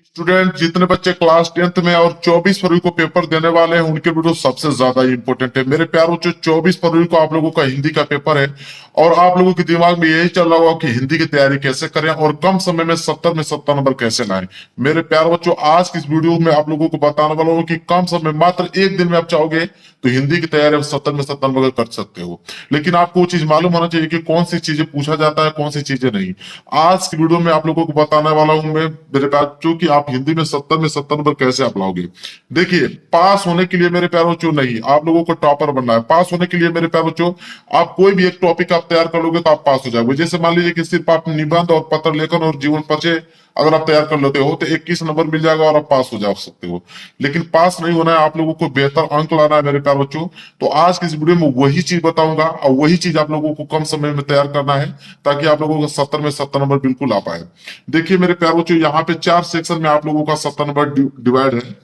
Student जितने बच्चे class 10th में और 24 फरवरी को पेपर देने वाले हैं उनके वीडियो सबसे ज्यादा इंपॉर्टेंट है। मेरे प्यारों बच्चों, 24 फरवरी को आप लोगों का हिंदी का पेपर है और आप लोगों के दिमाग में यही चल रहा होगा कि हिंदी की तैयारी कैसे करें और कम समय में 70 में 70 नंबर कैसे लाएं। मेरे प्यारे बच्चों, आज की इस वीडियो में आप लोगों को बताने वाला हूँ कि कम समय, मात्र एक दिन में आप चाहोगे तो हिंदी की तैयारी आप 70 में 70 नंबर कर सकते हो। लेकिन आपको वो चीज मालूम होना चाहिए कि कौन सी चीजें पूछा जाता है, कौन सी चीजें नहीं। आज की वीडियो में आप लोगों को बताने वाला हूं मैं, मेरे बच्चों, कि आप हिंदी में 70 में 70 नंबर कैसे आप लाओगे। देखिए, पास होने के लिए मेरे प्यारे बच्चों, नहीं, आप लोगों को टॉपर बनना है। पास होने के लिए मेरे प्यारे बच्चों, आप कोई भी एक टॉपिक आप तैयार कर लोगे तो आप पास हो जाओगे। जैसे मान लीजिए कि सिर्फ आप निबंध और पत्र लेखन और जीवन परिचय अगर आप तैयार कर लेते हो तो 21 नंबर मिल जाएगा और आप पास हो जा सकते हो। लेकिन पास नहीं होना है, आप लोगों को बेहतर अंक लाना है मेरे प्यारे बच्चों। तो आज की इस वीडियो में वही चीज बताऊंगा और वही चीज आप लोगों को कम समय में तैयार करना है ताकि आप लोगों को 70 में 70 नंबर बिल्कुल आ पाए। देखिए मेरे प्यारे बच्चों, यहाँ पे 4 सेक्शन में आप लोगों का 70 नंबर डिवाइड है।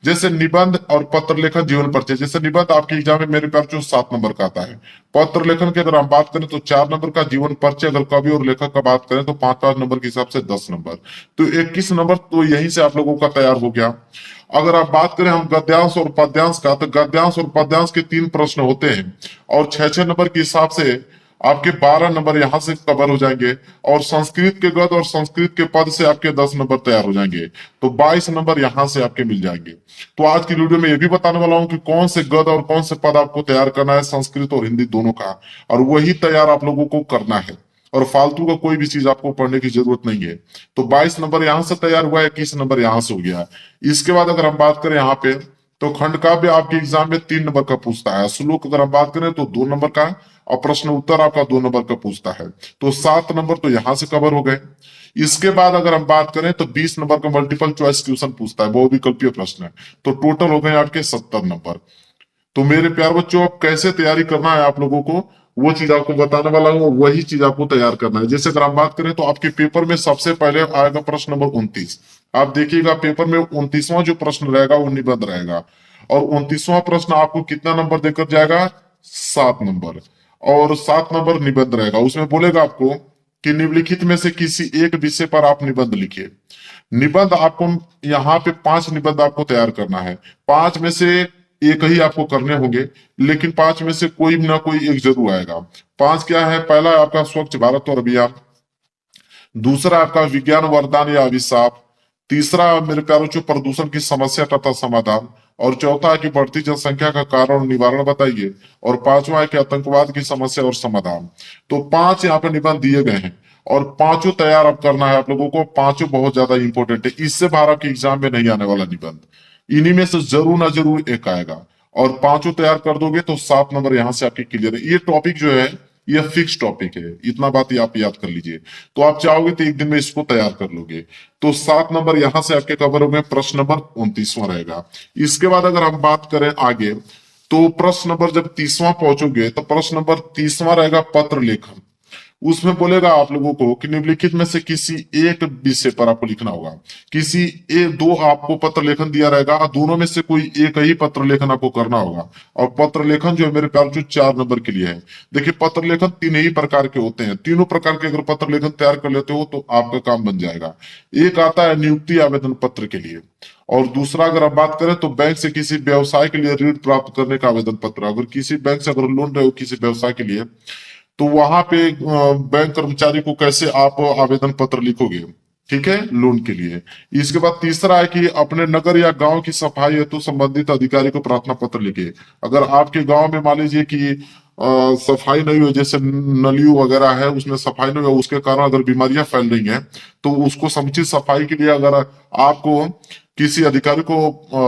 जैसे निबंध और पत्र लेखन जीवन परिचय। जैसे निबंध आपके एग्जाम में मेरे प्यारे बच्चों 7 नंबर का आता है। पत्र लेखन की अगर हम बात करें तो 4 नंबर का। जीवन परिचय अगर कवि और लेखक का बात करें तो 5-5 नंबर के हिसाब से 10 नंबर। तो 21 नंबर तो यहीं से आप लोगों का तैयार हो गया। अगर आप बात करें हम गद्यांश और पद्यांश का, तो गद्यांश और पद्यांश के 3 प्रश्न होते हैं और 6-6 नंबर के हिसाब से आपके 12 नंबर यहां से कवर हो जाएंगे। और संस्कृत के गद्य और संस्कृत के पद से आपके 10 नंबर तैयार हो जाएंगे। तो 22 नंबर यहां से आपके मिल जाएंगे। तो आज की वीडियो में ये भी बताने वाला हूं कि कौन से गद्य और कौन से पद आपको तैयार करना है, संस्कृत और हिंदी दोनों का, और वही तैयार आप लोगों को करना है। और फालतू का कोई भी चीज आपको पढ़ने की जरूरत नहीं है। तो 22 नंबर यहां से तैयार हुआ है, 21 नंबर यहां से हो गया। इसके बाद अगर हम बात करें यहाँ पे, तो खंड काव्य आपके एग्जाम में 3 नंबर का पूछता है। श्लोक अगर हम बात करें तो 2 नंबर का, और प्रश्न उत्तर आपका 2 नंबर का पूछता है। तो 7 नंबर तो यहां से कवर हो गए। इसके बाद अगर हम बात करें तो 20 नंबर का मल्टीपल चॉइस क्वेश्चन पूछता है, बहुविकल्पीय प्रश्न है। तो टोटल हो गए आपके 70 नंबर। तो मेरे प्यार बच्चों, अब कैसे तैयारी करना है आप लोगों को, वो चीज आपको बताने वाला हूँ। वही चीज आपको तैयार करना है। जैसे अगर हम बात करें तो आपके पेपर में सबसे पहले आएगा प्रश्न नंबर 29। आप देखिएगा पेपर में 29वां जो प्रश्न रहेगा वो निबंध रहेगा। और 29वां प्रश्न आपको कितना नंबर देकर जाएगा? 7 नंबर। और 7 नंबर निबंध रहेगा। उसमें बोलेगा आपको कि निम्नलिखित में से किसी एक विषय पर आप निबंध लिखिए। निबंध आपको यहाँ पे 5 निबंध आपको तैयार करना है। 5 में से एक ही आपको करने होंगे, लेकिन 5 में से कोई ना कोई एक जरूर आएगा। 5 क्या है? पहला आपका स्वच्छ भारत और अभियान, दूसरा आपका विज्ञान वरदान या अभिशाप, तीसरा मेरे प्यारों जो प्रदूषण की समस्या तथा समाधान, और चौथा है कि बढ़ती जनसंख्या का कारण और निवारण बताइए, और पांचवा है कि आतंकवाद की समस्या और समाधान। तो 5 यहाँ पे निबंध दिए गए हैं और पांचों तैयार अब करना है आप लोगों को। पांचों बहुत ज्यादा इंपॉर्टेंट है। इससे बाहर आपके एग्जाम में नहीं आने वाला निबंध। इन्हीं में से जरूर ना जरूर एक आएगा। और पांचों तैयार कर दोगे तो 7 नंबर यहां से आपके क्लियर है। ये टॉपिक जो है ये फिक्स टॉपिक है, इतना बात ही आप याद कर लीजिए। तो आप चाहोगे तो एक दिन में इसको तैयार कर लोगे। तो 7 नंबर यहां से आपके कवर हो गए। प्रश्न नंबर 29वां रहेगा। इसके बाद अगर हम बात करें आगे, तो प्रश्न नंबर जब 30वां पहुंचोगे तो प्रश्न नंबर 30वां रहेगा पत्र लेखन। उसमें बोलेगा आप लोगों को कि निम्नलिखित में से किसी एक विषय पर आपको लिखना होगा। किसी एक दो आपको पत्र लेखन दिया रहेगा, दोनों में से कोई एक ही पत्र लेखन आपको करना होगा। और पत्र लेखन जो है मेरे प्यार जो 4 नंबर के लिए है। देखिए, पत्र लेखन 3 ही प्रकार के होते हैं। तीनों प्रकार के अगर पत्र लेखन तैयार कर लेते हो तो आपका काम बन जाएगा। एक आता है नियुक्ति आवेदन पत्र के लिए, और दूसरा अगर आप बात करें तो बैंक से किसी व्यवसाय के लिए ऋण प्राप्त करने का आवेदन पत्र। अगर किसी बैंक से अगर लोन रहे हो किसी व्यवसाय के लिए, तो वहां पे बैंक कर्मचारी को कैसे आप आवेदन पत्र लिखोगे, ठीक है, लोन के लिए। इसके बाद तीसरा है कि अपने नगर या गांव की सफाई हेतु संबंधित अधिकारी को प्रार्थना पत्र लिखे। अगर आपके गांव में मान लीजिए कि सफाई नहीं हो, जैसे नलियों वगैरह है उसमें सफाई नहीं हो, उसके कारण अगर बीमारियां फैल रही हैं, तो उसको समुचित सफाई के लिए अगर आपको किसी अधिकारी को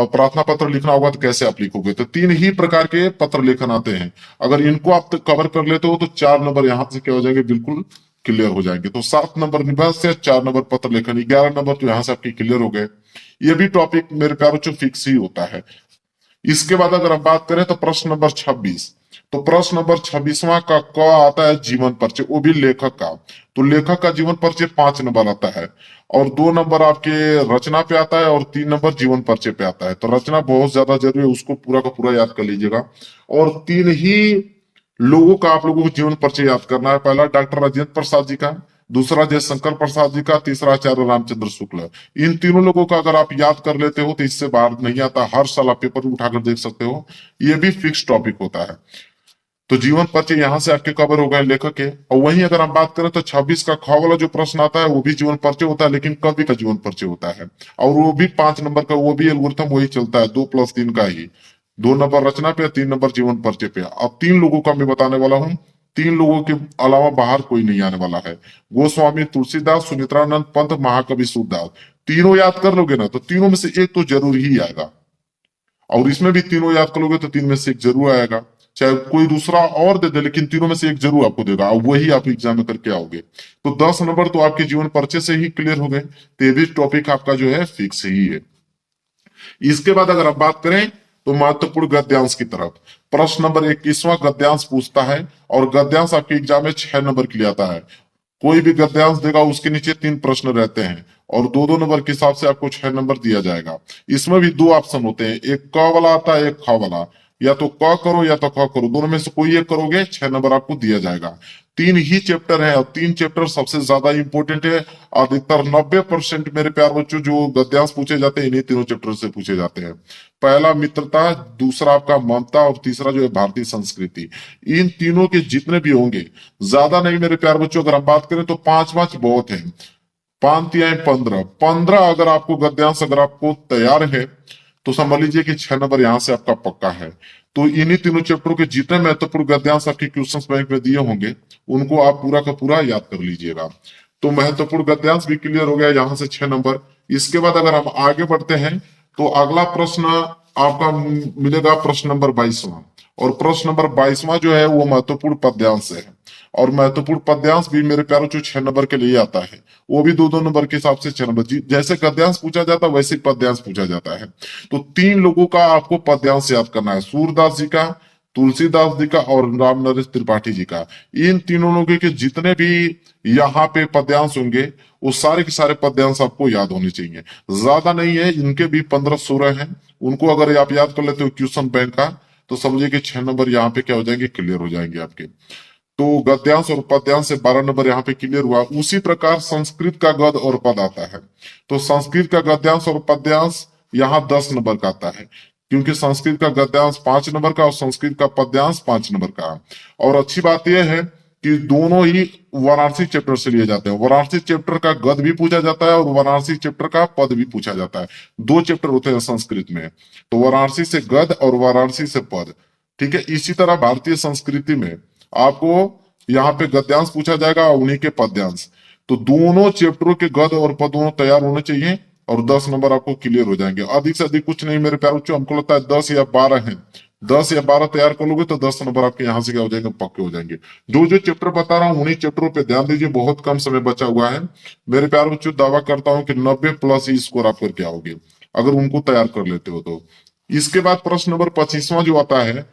प्रार्थना पत्र लिखना होगा तो कैसे आप लिखोगे। तो 3 ही प्रकार के पत्र लेखन आते हैं। अगर इनको आप कवर कर लेते हो तो 4 नंबर यहां से क्या हो जाएंगे, बिल्कुल क्लियर हो जाएंगे। तो 7 नंबर निबंध से, 4 नंबर पत्र लेखन, 11 नंबर तो यहां से आपके क्लियर हो गए। ये भी टॉपिक मेरे प्यारों जो फिक्स ही होता है। इसके बाद अगर हम बात करें तो प्रश्न नंबर 26। तो प्रश्न नंबर 26वां का क आता है जीवन परिचय, वो भी लेखक का। तो लेखक का जीवन परिचय 5 नंबर आता है, और 2 नंबर आपके रचना पे आता है, और 3 नंबर जीवन परिचय पे आता है। तो रचना बहुत ज्यादा जरूरी है, उसको पूरा का पूरा याद कर लीजिएगा। और 3 ही लोगों का आप लोगों को जीवन परिचय याद करना है। पहला डॉक्टर राजेंद्र प्रसाद जी का, दूसरा जयशंकर प्रसाद जी का, तीसरा आचार्य रामचंद्र शुक्ल। इन तीनों लोगों का अगर आप याद कर लेते हो तो इससे बाहर नहीं आता, हर साल आप पेपर उठाकर देख सकते हो, ये भी फिक्स टॉपिक होता है। तो जीवन परिचय यहाँ से आपके कवर हो गए लेखक के। और वहीं अगर हम बात करें तो 26 का ख वाला जो प्रश्न आता है वो भी जीवन परिचय होता है, लेकिन कवि का जीवन परिचय होता है, और वो भी 5 नंबर का, वो भी एल्गोरिथम वही चलता है, 2+3 का ही। 2 नंबर रचना पे, 3 नंबर जीवन परिचय पे। अब 3 लोगों का मैं बताने वाला हूँ, 3 लोगों के अलावा बाहर कोई नहीं आने वाला है। गोस्वामी तुलसीदास, सुमित्रानंद पंत, महाकवि सूरदास। तीनों याद कर लोगे ना तो तीनों में से एक तो जरूर ही आएगा, और इसमें भी तीनों याद करोगे तो 3 में से एक जरूर आएगा। चाहे कोई दूसरा और दे दे, लेकिन तीनों में से एक जरूर आपको देगा, और वही आप एग्जाम में करके आओगे। तो 10 नंबर तो आपके जीवन परिचय से ही क्लियर हो गए। तो ये भी टॉपिक आपका जो है फिक्स ही है। इसके बाद अगर आप बात करें तो महत्वपूर्ण गद्यांश की तरफ, प्रश्न नंबर 21वां गद्यांश पूछता है, और गद्यांश आपके एग्जाम में 6 नंबर के लिए आता है। कोई भी गद्यांश देगा उसके नीचे 3 प्रश्न रहते हैं, और 2-2 नंबर के हिसाब से आपको 6 नंबर दिया जाएगा। इसमें भी 2 ऑप्शन होते हैं, एक क वाला आता है, एक ख वाला। या तो क करो या तो ख करो, दोनों में से कोई एक करोगे, 6 नंबर आपको दिया जाएगा। 3 ही चैप्टर है, और 3 चैप्टर सबसे ज्यादा इंपॉर्टेंट है। अधिकतर 90% मेरे प्यार बच्चों जो गद्यांश पूछे जाते हैं इन्हीं तीनों चैप्टर से पूछे जाते हैं। पहला मित्रता, दूसरा आपका ममता, और तीसरा जो है भारतीय संस्कृति। इन तीनों के जितने भी होंगे, ज्यादा नहीं मेरे प्यार बच्चों, अगर हम बात करें तो 5-5 बहुत है, 5×3 = 15। अगर आपको गद्यांश अगर आपको तैयार है तो समझ लीजिए कि 6 नंबर यहाँ से आपका पक्का है। तो इन्हीं तीनों चैप्टरों के जितने महत्वपूर्ण गद्यांश आपके क्वेश्चंस बैंक में दिए होंगे उनको आप पूरा का पूरा याद कर लीजिएगा। तो महत्वपूर्ण गद्यांश भी क्लियर हो गया यहाँ से 6 नंबर। इसके बाद अगर हम आगे बढ़ते हैं तो अगला प्रश्न आपका मिलेगा प्रश्न नंबर 22वां, और प्रश्न नंबर 22वां जो है वो महत्वपूर्ण पद्यांश है। और महत्वपूर्ण पद्यांश भी मेरे प्यारों जो 6 नंबर के लिए आता है, वो भी 2-2 नंबर के हिसाब से 6 नंबर। जैसे गद्यांश पूछा जाता है वैसे पद्यांश पूछा जाता है। तो 3 लोगों का आपको पद्यांश याद करना है, सूरदास जी का, तुलसीदास जी का, और राम नरेश त्रिपाठी जी का। इन तीनों लोगों के जितने भी यहाँ पे पद्यांश होंगे वो सारे के सारे पद्यांश आपको याद होने चाहिए। ज्यादा नहीं है, इनके भी 15-16 हैं। उनको अगर आप याद कर लेते हो क्वेश्चन बैंक का, तो समझिए कि 6 नंबर यहाँ पे क्या हो जाएंगे, क्लियर हो जाएंगे आपके। तो गद्यांश और पद्यांश से 12 नंबर यहाँ पे क्लियर हुआ। उसी प्रकार संस्कृत का गद और पद आता है। तो संस्कृत का गद्यांश और पद्यांश यहाँ 10 नंबर का आता है, क्योंकि संस्कृत का गद्यांश 5 नंबर का और संस्कृत का पद्यांश 5 नंबर का। और अच्छी बात यह है कि दोनों ही वाराणसी चैप्टर से लिए जाते हैं। वाराणसी चैप्टर का गद भी पूछा जाता है और वाराणसी चैप्टर का पद भी पूछा जाता है। 2 चैप्टर होते हैं संस्कृत में, तो वाराणसी से गद और वाराणसी से पद। ठीक है, इसी तरह भारतीय संस्कृति में आपको यहाँ पे गद्यांश पूछा जाएगा और उन्हीं के पद्यांश। तो दोनों चैप्टरों के गद और पद दोनों तैयार होने चाहिए, और 10 नंबर आपको क्लियर हो जाएंगे। अधिक से अधिक कुछ नहीं मेरे प्यारे बच्चों, हमको लगता है 10 या 12 है। 10 या 12 तैयार कर लोगे तो 10 नंबर आपके यहाँ से क्या हो जाएंगे, पक्के हो जाएंगे। जो जो चैप्टर बता रहा हूँ उन्हीं चैप्टरों पे ध्यान दीजिए, बहुत कम समय बचा हुआ है मेरे प्यारे बच्चों। दावा करता हूँ कि 90+ ही स्कोर आप करके आओगे अगर उनको तैयार कर लेते हो तो। इसके बाद प्रश्न नंबर 25वां जो आता है,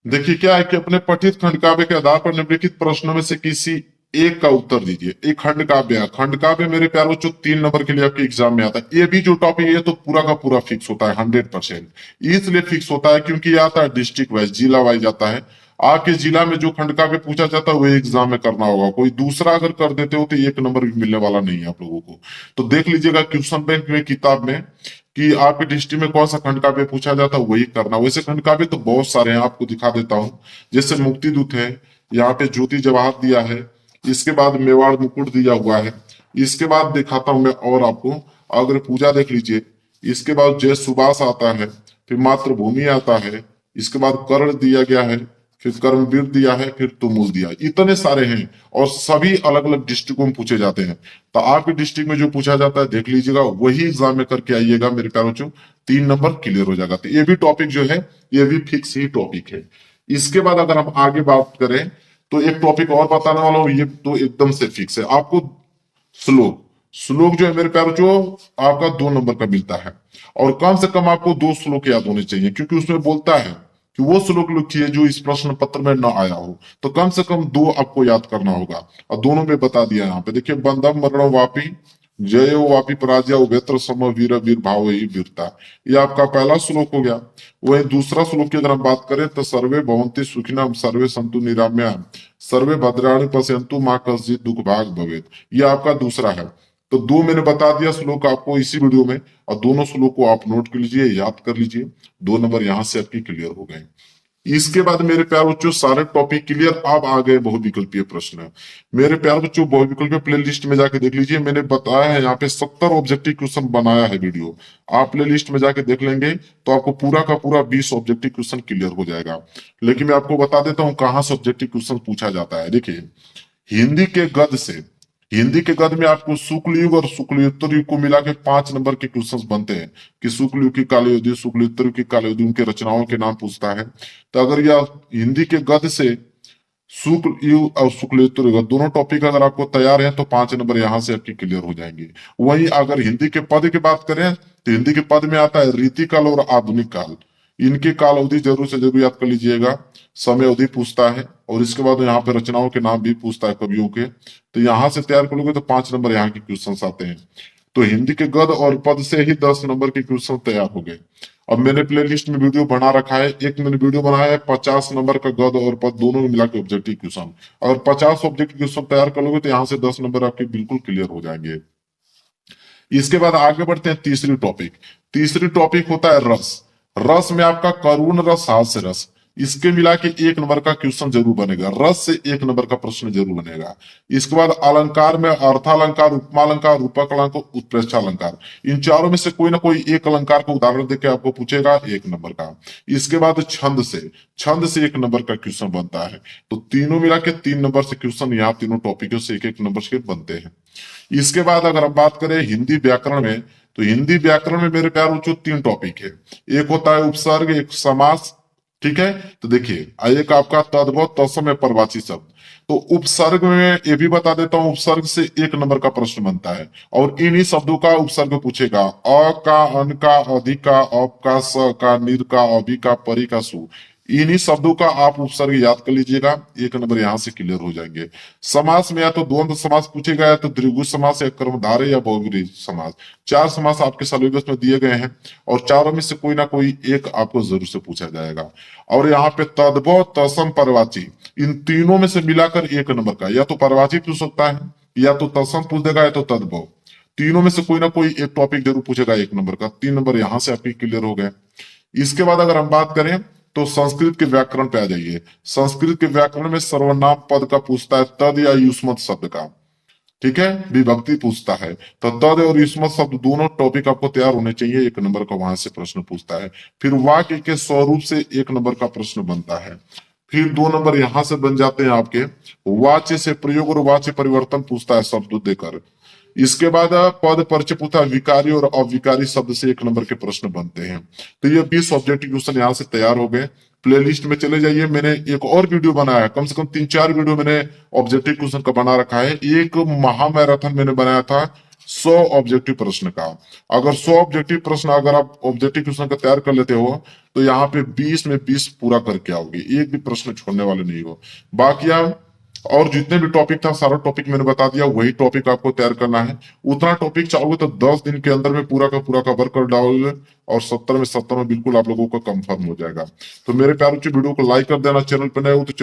देखिए क्या है कि अपने पठित खंड काव्य के आधार पर निम्नलिखित प्रश्नों में से किसी एक का उत्तर दीजिए। एक खंड काव्य है, खंड काव्य मेरे प्यारे बच्चों 3 नंबर के लिए आपके एग्जाम में आता है। ये भी जो टॉपिक है तो पूरा का पूरा फिक्स होता है 100%। इसलिए फिक्स होता है क्योंकि ये आता है डिस्ट्रिक्ट वाइज, जिला वाइज आता है। आपके जिला में जो खंड काव्य पूछा जाता है वो एग्जाम में करना होगा। कोई दूसरा अगर कर देते हो तो 1 नंबर भी मिलने वाला नहीं है आप लोगों को। तो देख लीजिएगा क्वेश्चन बैंक में, किताब में, कि आपके डिस्ट्रिक्ट में कौन सा खंड काव्य पूछा जाता है वही करना। वैसे खंड काव्य तो बहुत सारे हैं, आपको दिखा देता हूँ। जैसे मुक्ति दूत है, यहाँ पे ज्योति जवाहर दिया है, इसके बाद मेवाड़ मुकुट दिया हुआ है। इसके बाद दिखाता हूं मैं और आपको, अगर पूजा देख लीजिए। इसके बाद जय सुभाष आता है, फिर मातृभूमि आता है, इसके बाद कर्ण दिया गया है, फिर कर्मवीर दिया है, फिर तुमुल दिया। इतने सारे हैं और सभी अलग अलग डिस्ट्रिक्टों में पूछे जाते हैं। तो आपके डिस्ट्रिक्ट में जो पूछा जाता है देख लीजिएगा, वही एग्जाम में करके आइएगा मेरे प्यारे बच्चों, 3 नंबर क्लियर हो जाएगा। तो ये भी टॉपिक जो है ये भी फिक्स ही टॉपिक है। इसके बाद अगर हम आगे बात करें तो एक टॉपिक और बताने वाला हूं, ये तो एकदम से फिक्स है आपको। श्लोक, श्लोक जो है मेरे प्यारे बच्चों आपका 2 नंबर का मिलता है, और कम से कम आपको 2 श्लोक याद होने चाहिए, क्योंकि उसमें बोलता है कि वो श्लोक लिखिए जो इस प्रश्न पत्र में न आया हो। तो कम से कम 2 आपको याद करना होगा, और दोनों में बता दिया यहाँ पे। देखिए, बंधम मरणम वापी जय वापी पराजय उभयत्र सम वीर वीर भाव ही वीरता। ये आपका पहला श्लोक हो गया। वही दूसरा श्लोक की अगर हम बात करें तो सर्वे भवन्ति सुखिनः सर्वे सन्तु निरामया सर्वे भद्राणि पश्यन्तु मां कश्चित् दुख भाग भवेत्। ये आपका दूसरा है। तो दो मैंने बता दिया श्लोक आपको इसी वीडियो में, और दोनों श्लोक को आप नोट कर लीजिए, याद कर लीजिए। 2 नंबर यहां से आपके क्लियर हो गए। इसके बाद मेरे प्यार बच्चों सारे टॉपिक क्लियर। अब आ गए बहुविकल्पीय प्रश्न। मेरे प्यार बच्चों बहुविकल्पीय प्लेलिस्ट में जाके देख लीजिए, मैंने बताया है यहाँ पे 70 ऑब्जेक्टिव क्वेश्चन बनाया है वीडियो। आप प्लेलिस्ट में जाके देख लेंगे तो आपको पूरा का पूरा 20 ऑब्जेक्टिव क्वेश्चन क्लियर हो जाएगा। लेकिन मैं आपको बता देता हूँ कहाँ से ऑब्जेक्टिव क्वेश्चन पूछा जाता है। देखिए, हिंदी के गद्य से, हिंदी के गद्य में आपको शुक्ल युग और शुक्लयुत्तर युग को मिला के 5 नंबर के क्वेश्चन बनते हैं कि शुक्ल युग की कालयुगी, शुक्लयुत्तर युग की कालयुगी, उनके रचनाओं के नाम पूछता है। तो अगर यह हिंदी के गद्य से शुक्ल युग और शुक्लयुत्तर युग दोनों टॉपिक अगर आपको तैयार है तो 5 नंबर यहां से आपके क्लियर हो जाएंगे। वहीं अगर हिंदी के पद की बात करें तो हिंदी के पद में आता है रीतिकाल और आधुनिक काल। इनके काल अवधि जरूर से जरूर याद कर लीजिएगा। समय अवधि पूछता है और इसके बाद यहाँ पे रचनाओं के नाम भी पूछता है कवियों के। तो यहाँ से तैयार करोगे तो 5 नंबर यहाँ के क्वेश्चन आते हैं। तो हिंदी के गद और पद से ही 10 नंबर के क्वेश्चन तैयार हो गए। अब मैंने प्लेलिस्ट में वीडियो बना रखा है, एक मैंने वीडियो बनाया है 50 नंबर का गद और पद दोनों में मिला के ऑब्जेक्टिव क्वेश्चन। अगर 50 ऑब्जेक्टिव क्वेश्चन तैयार कर लोगे तो यहाँ से 10 नंबर आपके बिल्कुल क्लियर हो जाएंगे। इसके बाद आगे बढ़ते हैं तीसरी टॉपिक। तीसरी टॉपिक होता है रस। रस में आपका करुण रस, हास्य रस, इसके मिला के 1 नंबर का क्वेश्चन जरूर बनेगा। रस से 1 नंबर का प्रश्न जरूर बनेगा। इसके बाद अलंकार में अर्थालंकार, उपमालंकार, रूपक अलंकार, उत्प्रेक्षालंकार, इन चारों में से कोई ना कोई एक अलंकार का उदाहरण देके आपको पूछेगा 1 नंबर का। इसके बाद छंद से, छंद से 1 नंबर का क्वेश्चन बनता है। तो तीनों मिला के 3 नंबर से क्वेश्चन यहाँ तीनों टॉपिकों से 1-1 नंबर के बनते हैं। इसके बाद अगर हम बात करें हिंदी व्याकरण में, तो हिंदी व्याकरण में मेरे प्यार बच्चों 3 टॉपिक है। एक होता है उपसर्ग, एक समास, ठीक है। तो देखिए एक आपका तद्भव तत्सम है परवाची शब्द। तो उपसर्ग में ये भी बता देता हूं, उपसर्ग से 1 नंबर का प्रश्न बनता है और इन्हीं शब्दों का उपसर्ग पूछेगा। अ का, अन का, अधि का, अप का, स का, निर का, अभि का, परि का, सु, इन्हीं शब्दों का आप उपसर्ग याद कर लीजिएगा। 1 नंबर यहां से क्लियर हो जाएंगे। समास में या तो द्वंद्व समास पूछेगा, या तो द्विगु समास, या कर्मधारय, या बहुब्रीहि समास। 4 समास आपके सिलेबस में दिए गए हैं और चारों में से कोई ना कोई एक आपको जरूर से पूछा जाएगा। और यहाँ पे तद्भव, तत्सम, परवाची, इन तीनों में से मिलाकर 1 नंबर का या तो परवाची पूछ सकता है, या तो तत्सम पूछ देगा, या तो तद्भव। तीनों में से कोई ना कोई एक टॉपिक जरूर पूछेगा 1 नंबर का। 3 नंबर यहां से आपके क्लियर हो गए। इसके बाद अगर हम बात करें तो संस्कृत के व्याकरण पे आ जाइए। संस्कृत के व्याकरण में सर्वनाम पद का पूछता है, तद या युष्मत शब्द का, ठीक है। विभक्ति पूछता है। तो तद और युष्मत शब्द दोनों टॉपिक आपको तैयार होने चाहिए। 1 नंबर का वहां से प्रश्न पूछता है। फिर वाक्य के स्वरूप से 1 नंबर का प्रश्न बनता है। फिर 2 नंबर यहां से बन जाते हैं आपके वाच्य से प्रयोग और वाच्य परिवर्तन पूछता है शब्द देकर। इसके बाद पद परिचय पूछता है, विकारी और अविकारी शब्द से 1 नंबर के प्रश्न बनते हैं। तो ये 20 ऑब्जेक्टिव क्वेश्चन यहाँ से तैयार हो गए। प्लेलिस्ट में चले जाइए, मैंने एक और वीडियो बनाया है, कम से कम 3-4 वीडियो मैंने ऑब्जेक्टिव क्वेश्चन का बना रखा है। एक महामैराथन मैंने बनाया था 100 ऑब्जेक्टिव प्रश्न का। अगर 100 ऑब्जेक्टिव प्रश्न अगर आप ऑब्जेक्टिव क्वेश्चन का तैयार कर लेते हो तो यहाँ पे 20 में 20 पूरा करके आओगे, एक भी प्रश्न छोड़ने वाले नहीं हो। बाकी आप और जितने भी टॉपिक था सारा टॉपिक मैंने बता दिया, वही टॉपिक आपको तैयार करना है। उतना टॉपिक चाहोगे तो 10 दिन के अंदर में पूरा का पूरा कवर कर डालोगे और 70 में 70 में बिल्कुल आप लोगों का कंफर्म हो जाएगा। तो मेरे प्यारे वीडियो को लाइक कर देना, चैनल पर नए हो तो